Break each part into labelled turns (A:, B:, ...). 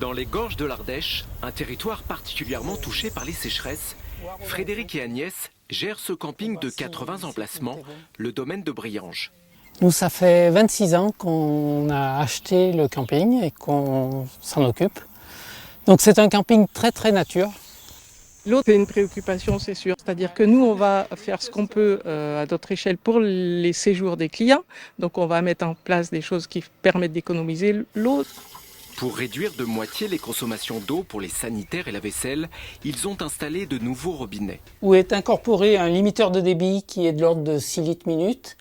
A: Dans les gorges de l'Ardèche, un territoire particulièrement touché par les sécheresses, Frédéric et Agnès gèrent ce camping de 80 emplacements, le domaine de Briange.
B: Nous, ça fait 26 ans qu'on a acheté le camping et qu'on s'en occupe. Donc c'est un camping très nature.
C: L'eau, c'est une préoccupation, c'est sûr. C'est-à-dire que nous, on va faire ce qu'on peut à notre échelle pour les séjours des clients. Donc on va mettre en place des choses qui permettent d'économiser l'eau.
A: Pour réduire de moitié les consommations d'eau pour les sanitaires et la vaisselle, ils ont installé de nouveaux robinets.
B: Où est incorporé un limiteur de débit qui est de l'ordre de 6 litres minute.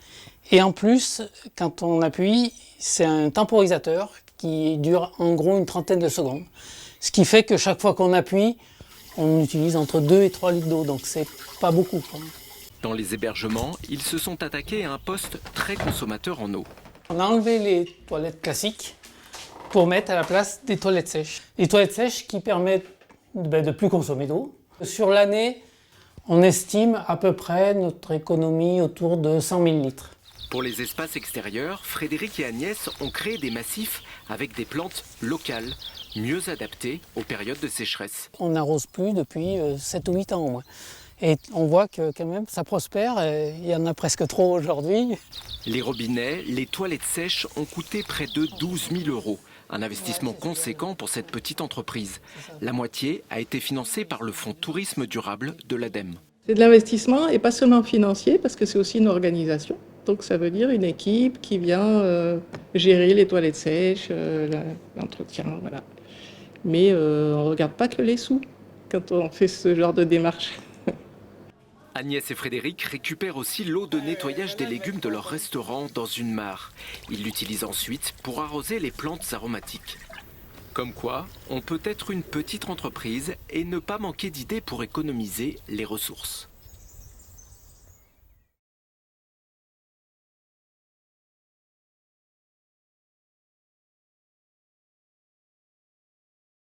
B: Et en plus, quand on appuie, c'est un temporisateur qui dure en gros une trentaine de secondes. Ce qui fait que chaque fois qu'on appuie, on utilise entre 2 et 3 litres d'eau, donc c'est pas beaucoup.
A: Dans les hébergements, ils se sont attaqués à un poste très consommateur en eau.
B: On a enlevé les toilettes classiques pour mettre à la place des toilettes sèches. Les toilettes sèches qui permettent de plus consommer d'eau. Sur l'année, on estime à peu près notre économie autour de 100 000 litres.
A: Pour les espaces extérieurs, Frédéric et Agnès ont créé des massifs avec des plantes locales, mieux adaptées aux périodes de sécheresse.
B: On n'arrose plus depuis 7 ou 8 ans au moins. Et on voit que quand même ça prospère, il y en a presque trop aujourd'hui.
A: Les robinets, les toilettes sèches ont coûté près de 12 000 €. Un investissement conséquent pour cette petite entreprise. La moitié a été financée par le fonds tourisme durable de l'ADEME.
C: C'est de l'investissement et pas seulement financier, parce que c'est aussi une organisation. Donc ça veut dire une équipe qui vient gérer les toilettes sèches, l'entretien, voilà. Mais on ne regarde pas que les sous quand on fait ce genre de démarche.
A: Agnès et Frédéric récupèrent aussi l'eau de nettoyage des légumes de leur restaurant dans une mare. Ils l'utilisent ensuite pour arroser les plantes aromatiques. Comme quoi, on peut être une petite entreprise et ne pas manquer d'idées pour économiser les ressources.